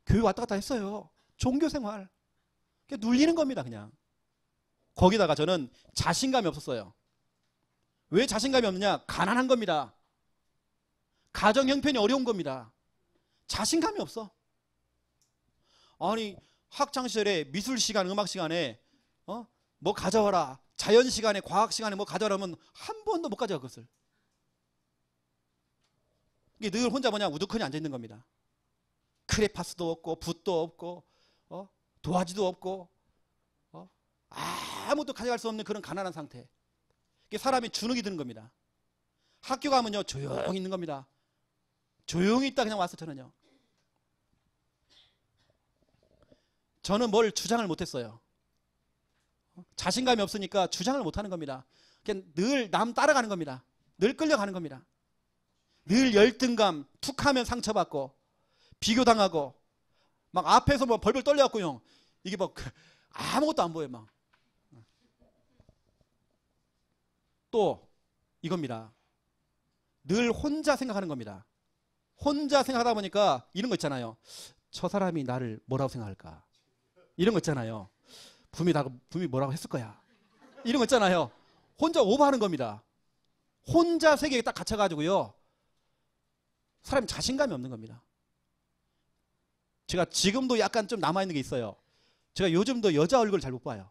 교회 왔다 갔다 했어요. 종교생활. 그냥 눌리는 겁니다, 그냥. 거기다가 저는 자신감이 없었어요. 왜 자신감이 없느냐? 가난한 겁니다. 가정 형편이 어려운 겁니다. 자신감이 없어. 아니, 학창 시절에 미술 시간, 음악 시간에 뭐 가져와라. 자연 시간에, 과학 시간에 뭐 가져오라면 한 번도 못 가져가, 그것을. 이게 늘 혼자 뭐냐, 우두커니 앉아 있는 겁니다. 크레파스도 없고, 붓도 없고, 도화지도 없고, 아무것도 가져갈 수 없는 그런 가난한 상태. 이게 사람이 주눅이 드는 겁니다. 학교 가면요, 조용히 있는 겁니다. 조용히 있다 그냥 왔어, 저는요. 저는 뭘 주장을 못했어요. 자신감이 없으니까 주장을 못하는 겁니다. 그냥 늘 남 따라가는 겁니다. 늘 끌려가는 겁니다. 늘 열등감, 툭하면 상처받고 비교당하고 막 앞에서 뭐 벌벌 떨려갖고요. 이게 막 아무것도 안 보여요. 막. 또 이겁니다. 늘 혼자 생각하는 겁니다. 혼자 생각하다 보니까 이런 거 있잖아요. 저 사람이 나를 뭐라고 생각할까? 이런 거 있잖아요. 분명히 뭐라고 했을 거야. 이런 거 있잖아요. 혼자 오버하는 겁니다. 혼자 세계에 딱 갇혀가지고요. 사람이 자신감이 없는 겁니다. 제가 지금도 약간 좀 남아있는 게 있어요. 제가 요즘도 여자 얼굴을 잘 못 봐요.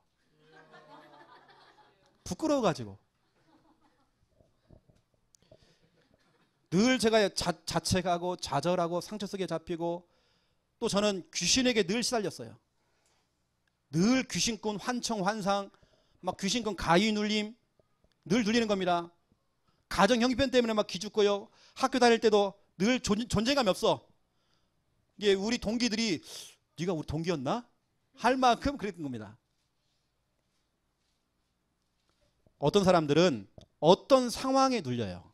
부끄러워가지고. 늘 제가 자책하고 좌절하고 상처 속에 잡히고 또 저는 귀신에게 늘 시달렸어요. 늘 귀신꾼 환청 환상 막 귀신꾼 가위 눌림 늘 눌리는 겁니다. 가정 형편 때문에 막 기죽고요. 학교 다닐 때도 늘 존재감이 없어. 이게 우리 동기들이 네가 우리 동기였나? 할 만큼 그랬던 겁니다. 어떤 사람들은 어떤 상황에 눌려요.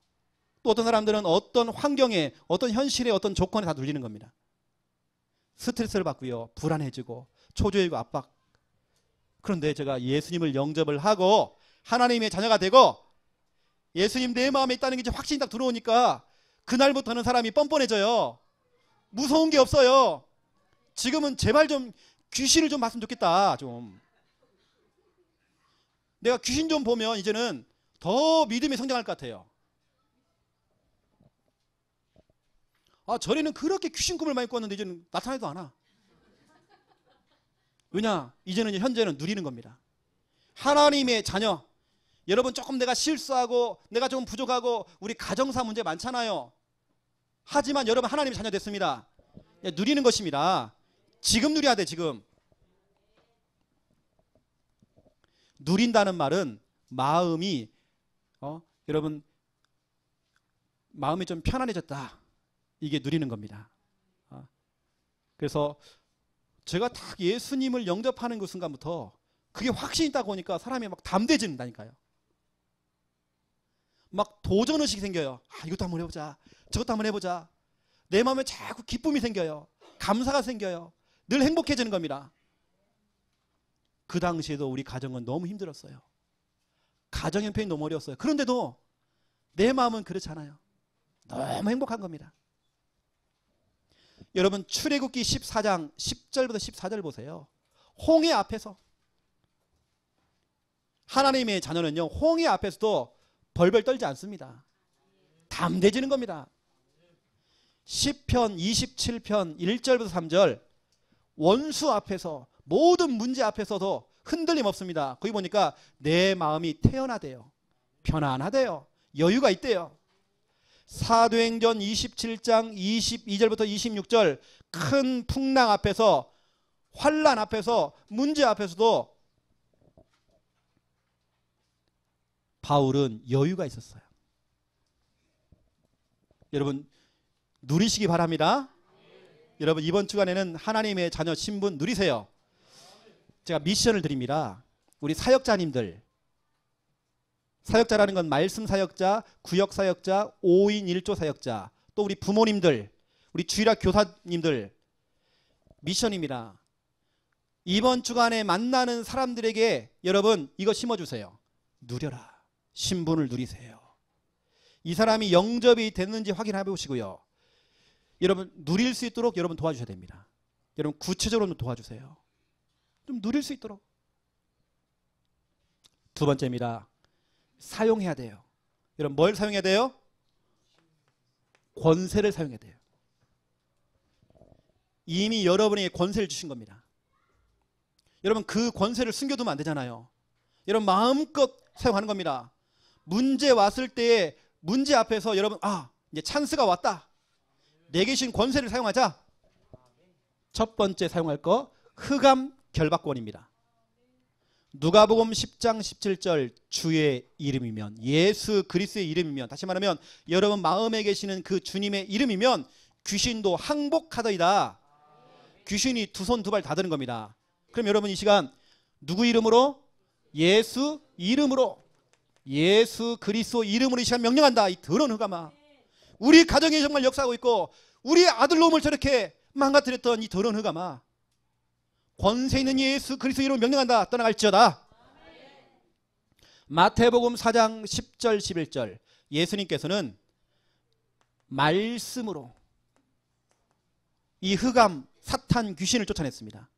또 어떤 사람들은 어떤 환경에 어떤 현실에 어떤 조건에 다 눌리는 겁니다. 스트레스를 받고요. 불안해지고 초조해지고 압박. 그런데 제가 예수님을 영접을 하고 하나님의 자녀가 되고 예수님 내 마음에 있다는 게 이제 확신이 딱 들어오니까 그날부터는 사람이 뻔뻔해져요. 무서운 게 없어요. 지금은 제발 좀 귀신을 좀 봤으면 좋겠다. 좀. 내가 귀신 좀 보면 이제는 더 믿음이 성장할 것 같아요. 아, 전에는 그렇게 귀신 꿈을 많이 꿨는데 이제는 나타나지도 않아. 왜냐? 이제는 현재는 누리는 겁니다. 하나님의 자녀. 여러분 조금 내가 실수하고 내가 좀 부족하고 우리 가정사 문제 많잖아요. 하지만 여러분 하나님의 자녀 됐습니다. 누리는 것입니다. 지금 누려야 돼, 지금. 누린다는 말은 마음이 여러분 마음이 좀 편안해졌다. 이게 누리는 겁니다. 그래서 제가 딱 예수님을 영접하는 그 순간부터 그게 확신이 있다고 보니까 사람이 막 담대해진다니까요. 막 도전의식이 생겨요. 아, 이것도 한번 해보자. 저것도 한번 해보자. 내 마음에 자꾸 기쁨이 생겨요. 감사가 생겨요. 늘 행복해지는 겁니다. 그 당시에도 우리 가정은 너무 힘들었어요. 가정 형편이 너무 어려웠어요. 그런데도 내 마음은 그렇잖아요. 너무 행복한 겁니다. 여러분 출애굽기 14장 10절부터 14절 보세요. 홍해 앞에서 하나님의 자녀는요, 홍해 앞에서도 벌벌 떨지 않습니다. 담대해지는 겁니다. 시편 27편 1절부터 3절 원수 앞에서 모든 문제 앞에서도 흔들림 없습니다. 거기 보니까 내 마음이 태연하대요. 편안하대요. 여유가 있대요. 사도행전 27장 22절부터 26절 큰 풍랑 앞에서 환난 앞에서 문제 앞에서도 바울은 여유가 있었어요. 여러분 누리시기 바랍니다. 여러분 이번 주간에는 하나님의 자녀 신분 누리세요. 제가 미션을 드립니다. 우리 사역자님들, 사역자라는 건 말씀 사역자, 구역 사역자, 5인 1조 사역자, 또 우리 부모님들, 우리 주일학 교사님들 미션입니다. 이번 주간에 만나는 사람들에게 여러분 이거 심어주세요. 누려라. 신분을 누리세요. 이 사람이 영접이 됐는지 확인해 보시고요. 여러분 누릴 수 있도록 여러분 도와주셔야 됩니다. 여러분 구체적으로 좀 도와주세요. 좀 누릴 수 있도록. 두 번째입니다. 사용해야 돼요. 여러분 뭘 사용해야 돼요? 권세를 사용해야 돼요. 이미 여러분에게 권세를 주신 겁니다. 여러분 그 권세를 숨겨두면 안 되잖아요. 여러분 마음껏 사용하는 겁니다. 문제 왔을 때에 문제 앞에서 여러분 이제 찬스가 왔다. 내게 주신 권세를 사용하자. 첫 번째 사용할 거 흑암 결박권입니다. 누가복음 10장 17절 주의 이름이면 예수 그리스도의 이름이면 다시 말하면 여러분 마음에 계시는 그 주님의 이름이면 귀신도 항복하더이다. 귀신이 두 손 두 발 다 드는 겁니다. 그럼 여러분 이 시간 누구 이름으로? 예수 이름으로 예수 그리스도 이름으로 이 시간 명령한다. 이 더러운 흑암아 우리 가정에 정말 역사하고 있고 우리 아들 놈을 저렇게 망가뜨렸던 이 더러운 흑암아 권세 있는 예수 그리스도 이름으로 명령한다. 떠나갈지어다. 마태복음 4장 10절 11절 예수님께서는 말씀으로 이 흑암 사탄 귀신을 쫓아냈습니다.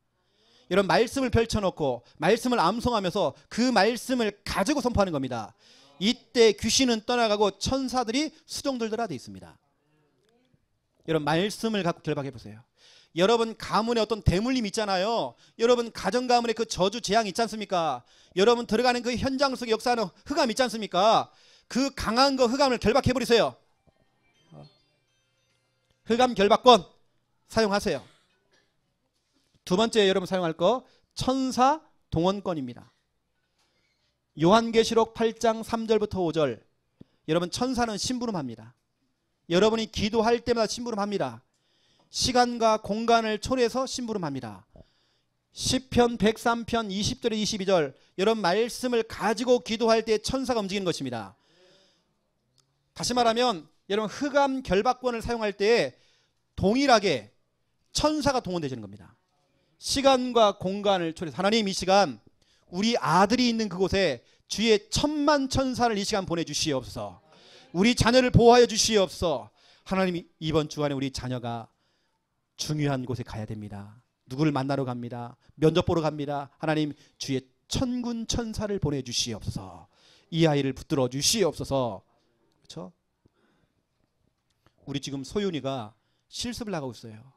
여러분 말씀을 펼쳐놓고 말씀을 암송하면서 그 말씀을 가지고 선포하는 겁니다. 이때 귀신은 떠나가고 천사들이 수종들더라 되어 있습니다. 여러분 말씀을 갖고 결박해 보세요. 여러분 가문에 어떤 대물림 있잖아요. 여러분 가정 가문에 그 저주 재앙 있지 않습니까? 여러분 들어가는 그 현장 속에 역사하는 흑암 있지 않습니까? 그 강한 거 흑암을 결박해 버리세요. 흑암 결박권 사용하세요. 두 번째 여러분 사용할 거 천사 동원권입니다. 요한계시록 8장 3절부터 5절 여러분 천사는 심부름합니다. 여러분이 기도할 때마다 심부름합니다. 시간과 공간을 초래해서 심부름합니다. 시편 103편 20절에 22절 여러분 말씀을 가지고 기도할 때 천사가 움직이는 것입니다. 다시 말하면 여러분 흑암 결박권을 사용할 때 동일하게 천사가 동원되시는 겁니다. 시간과 공간을 초래해서 하나님 이 시간 우리 아들이 있는 그곳에 주의 천만 천사를 이 시간 보내주시옵소서. 우리 자녀를 보호하여 주시옵소서. 하나님 이번 주간에 우리 자녀가 중요한 곳에 가야 됩니다. 누구를 만나러 갑니다. 면접 보러 갑니다. 하나님 주의 천군 천사를 보내주시옵소서. 이 아이를 붙들어 주시옵소서. 그렇죠? 우리 지금 소윤이가 실습을 나가고 있어요.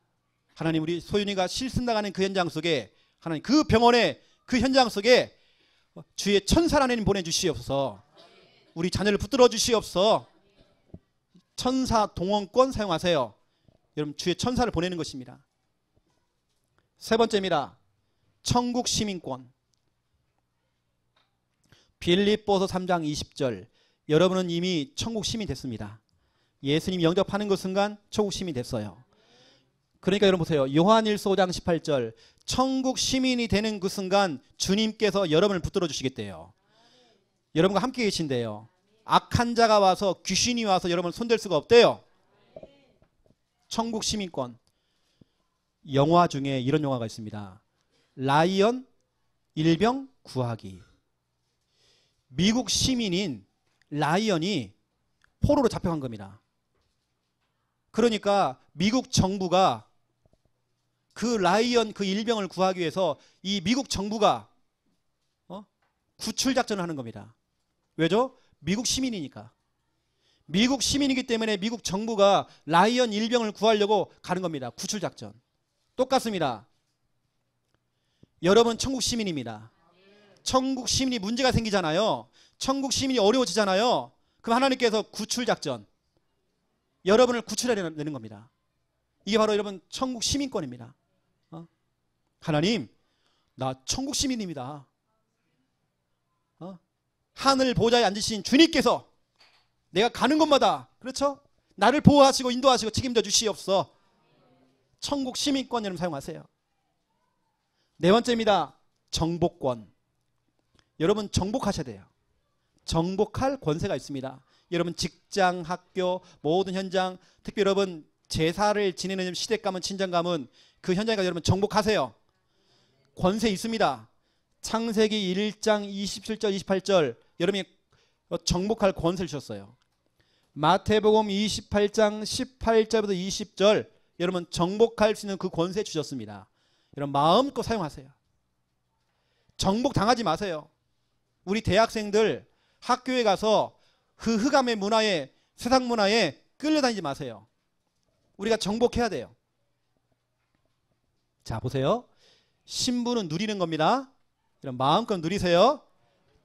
하나님 우리 소윤이가 실습 나가는 그 현장 속에 하나님 그 병원의 그 현장 속에 주의 천사 하나님 보내주시옵소서. 우리 자녀를 붙들어 주시옵소서. 천사 동원권 사용하세요. 여러분 주의 천사를 보내는 것입니다. 세 번째입니다. 천국 시민권. 빌립보서 3장 20절 여러분은 이미 천국 시민 됐습니다. 예수님 영접하는 그 순간 천국 시민 됐어요. 그러니까 여러분 보세요. 요한일서 5장 18절 천국 시민이 되는 그 순간 주님께서 여러분을 붙들어 주시겠대요. 여러분과 함께 계신대요. 악한 자가 와서 귀신이 와서 여러분을 손댈 수가 없대요. 천국 시민권. 영화 중에 이런 영화가 있습니다. 라이언 일병 구하기. 미국 시민인 라이언이 포로로 잡혀간 겁니다. 그러니까 미국 정부가 그 라이언 그 일병을 구하기 위해서 이 미국 정부가 구출 작전을 하는 겁니다. 왜죠? 미국 시민이니까. 미국 시민이기 때문에 미국 정부가 라이언 일병을 구하려고 가는 겁니다. 구출 작전. 똑같습니다. 여러분 천국 시민입니다. 천국 시민이 문제가 생기잖아요. 천국 시민이 어려워지잖아요. 그럼 하나님께서 구출 작전, 여러분을 구출해내는 겁니다. 이게 바로 여러분 천국 시민권입니다. 하나님, 나 천국 시민입니다. 하늘 보좌에 앉으신 주님께서 내가 가는 곳마다, 그렇죠? 나를 보호하시고 인도하시고 책임져 주시옵소서. 천국 시민권 여러분 사용하세요. 네 번째입니다. 정복권. 여러분 정복하셔야 돼요. 정복할 권세가 있습니다. 여러분 직장, 학교, 모든 현장, 특히 여러분 제사를 지내는 시댁 가문, 친정 가문, 그 현장에 가서 여러분 정복하세요. 권세 있습니다. 창세기 1장 27절 28절 여러분이 정복할 권세를 주셨어요. 마태복음 28장 18절부터 20절 여러분 정복할 수 있는 그 권세 주셨습니다. 여러분 마음껏 사용하세요. 정복 당하지 마세요. 우리 대학생들 학교에 가서 그 흑암의 문화에, 세상 문화에 끌려다니지 마세요. 우리가 정복해야 돼요. 자 보세요. 신부는 누리는 겁니다. 여러분 마음껏 누리세요.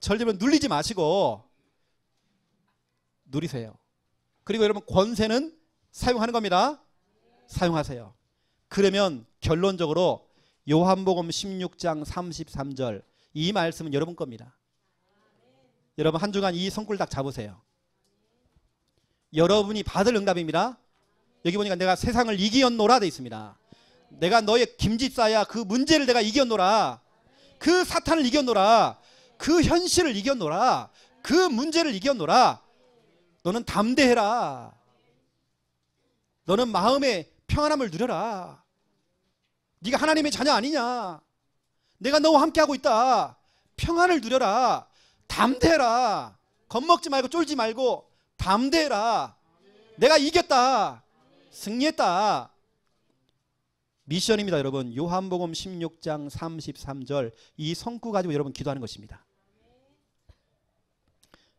절대 눌리지 마시고 누리세요. 그리고 여러분 권세는 사용하는 겁니다. 사용하세요. 그러면 결론적으로 요한복음 16장 33절 이 말씀은 여러분 겁니다. 여러분 한 주간 이 손길 딱 잡으세요. 여러분이 받을 응답입니다. 여기 보니까 내가 세상을 이기었노라 돼 있습니다. 내가 너의 김집사야 그 문제를 내가 이겼노라. 그 사탄을 이겼노라. 그 현실을 이겼노라. 그 문제를 이겼노라. 너는 담대해라. 너는 마음의 평안함을 누려라. 네가 하나님의 자녀 아니냐. 내가 너와 함께하고 있다. 평안을 누려라. 담대해라. 겁먹지 말고 쫄지 말고 담대해라. 내가 이겼다. 승리했다. 미션입니다. 여러분 요한복음 16장 33절 이 성구 가지고 여러분 기도하는 것입니다.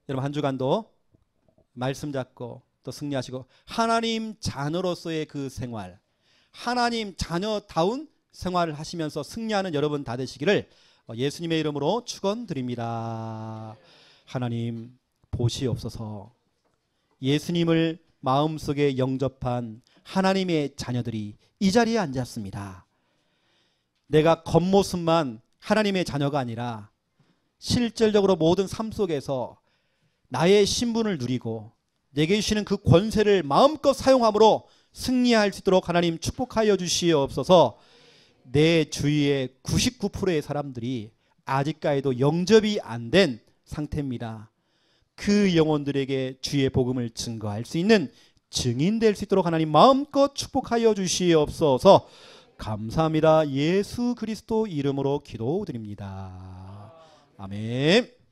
여러분 한 주간도 말씀 잡고 또 승리하시고 하나님 자녀로서의 그 생활, 하나님 자녀다운 생활을 하시면서 승리하는 여러분 다 되시기를 예수님의 이름으로 축원드립니다. 하나님 보시옵소서. 예수님을 마음속에 영접한 하나님의 자녀들이 이 자리에 앉았습니다. 내가 겉모습만 하나님의 자녀가 아니라 실질적으로 모든 삶 속에서 나의 신분을 누리고 내게 주시는 그 권세를 마음껏 사용함으로 승리할 수 있도록 하나님 축복하여 주시옵소서. 내 주위의 99%의 사람들이 아직까지도 영접이 안 된 상태입니다. 그 영혼들에게 주의 복음을 증거할 수 있는 증인 될 수 있도록 하나님 마음껏 축복하여 주시옵소서. 감사합니다. 예수 그리스도 이름으로 기도드립니다. 아멘.